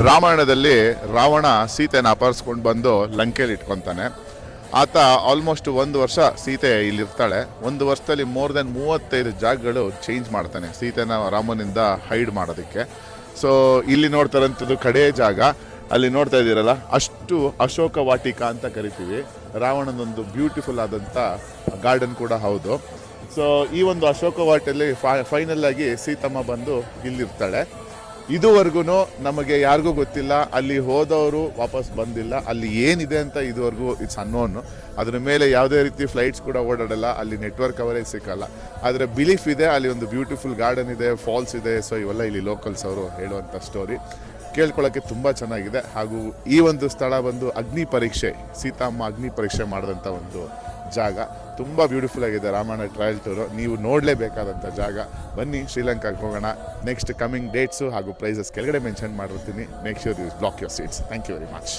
ರಾಮಾಯಣದಲ್ಲಿ ರಾವಣ ಸೀತೆನ ಅಪಹರಿಸ್ಕೊಂಡು ಬಂದು ಲಂಕೆಯಲ್ಲಿ ಇಟ್ಕೊತಾನೆ. ಆತ ಆಲ್ಮೋಸ್ಟ್ 1 ವರ್ಷ ಸೀತೆ ಇಲ್ಲಿರ್ತಾಳೆ. 1 ವರ್ಷದಲ್ಲಿ ಮೋರ್ ದೆನ್ 35 ಜಾಗಗಳು ಚೇಂಜ್ ಮಾಡ್ತಾನೆ ಸೀತೆನ ರಾಮನಿಂದ ಹೈಡ್ ಮಾಡೋದಕ್ಕೆ. ಸೊ ಇಲ್ಲಿ ನೋಡ್ತಾರಂಥದ್ದು ಕಡೇ ಜಾಗ, ಅಲ್ಲಿ ನೋಡ್ತಾ ಇದ್ದೀರಲ್ಲ ಅಷ್ಟು ಅಶೋಕ ವಾಟಿಕಾ ಅಂತ ಕರಿತೀವಿ. ರಾವಣನೊಂದು ಬ್ಯೂಟಿಫುಲ್ ಆದಂಥ ಗಾರ್ಡನ್ ಕೂಡ ಹೌದು. ಸೊ ಈ ಒಂದು ಅಶೋಕ ವಾಟಲ್ಲಿ ಫೈನಲ್ ಆಗಿ ಸೀತಮ್ಮ ಬಂದು ಇಲ್ಲಿರ್ತಾಳೆ. ಇದುವರೆಗೂ ನಮಗೆ ಯಾರಿಗೂ ಗೊತ್ತಿಲ್ಲ, ಅಲ್ಲಿ ಹೋದವರು ವಾಪಸ್ ಬಂದಿಲ್ಲ. ಅಲ್ಲಿ ಏನಿದೆ ಅಂತ ಇದುವರೆಗೂ ಇಟ್ಸ್ ಅನ್ನೋನು. ಅದರ ಮೇಲೆ ಯಾವುದೇ ರೀತಿ ಫ್ಲೈಟ್ಸ್ ಕೂಡ ಓಡಾಡಲ್ಲ, ಅಲ್ಲಿ ನೆಟ್ವರ್ಕ್ ಕವರೇಜ್ ಸಿಕ್ಕಲ್ಲ. ಆದರೆ ಬಿಲೀಫ್ ಇದೆ, ಅಲ್ಲಿ ಒಂದು ಬ್ಯೂಟಿಫುಲ್ ಗಾರ್ಡನ್ ಇದೆ, ಫಾಲ್ಸ್ ಇದೆ. ಸೊ ಇವೆಲ್ಲ ಇಲ್ಲಿ ಲೋಕಲ್ಸ್ ಅವರು ಹೇಳುವಂಥ ಸ್ಟೋರಿ ಕೇಳ್ಕೊಳ್ಳೋಕ್ಕೆ ತುಂಬ ಚೆನ್ನಾಗಿದೆ. ಹಾಗೂ ಈ ಒಂದು ಸ್ಥಳ ಬಂದು ಅಗ್ನಿ ಪರೀಕ್ಷೆ, ಸೀತಮ್ಮ ಅಗ್ನಿ ಪರೀಕ್ಷೆ ಮಾಡಿದಂಥ ಒಂದು ಜಾಗ. ತುಂಬ ಬ್ಯೂಟಿಫುಲ್ ಆಗಿದೆ ರಾಮಾಯಣ ಟ್ರಯಲ್ ಟೂರು. ನೀವು ನೋಡಲೇಬೇಕಾದಂಥ ಜಾಗ. ಬನ್ನಿ ಶ್ರೀಲಂಕಾಗೆ ಹೋಗೋಣ. ನೆಕ್ಸ್ಟ್ ಕಮಿಂಗ್ ಡೇಟ್ಸು ಹಾಗೂ ಪ್ರೈಸಸ್ ಕೆಳಗಡೆ ಮೆನ್ಷನ್ ಮಾಡಿರ್ತೀನಿ. Make sure you block your seats. Thank you very much.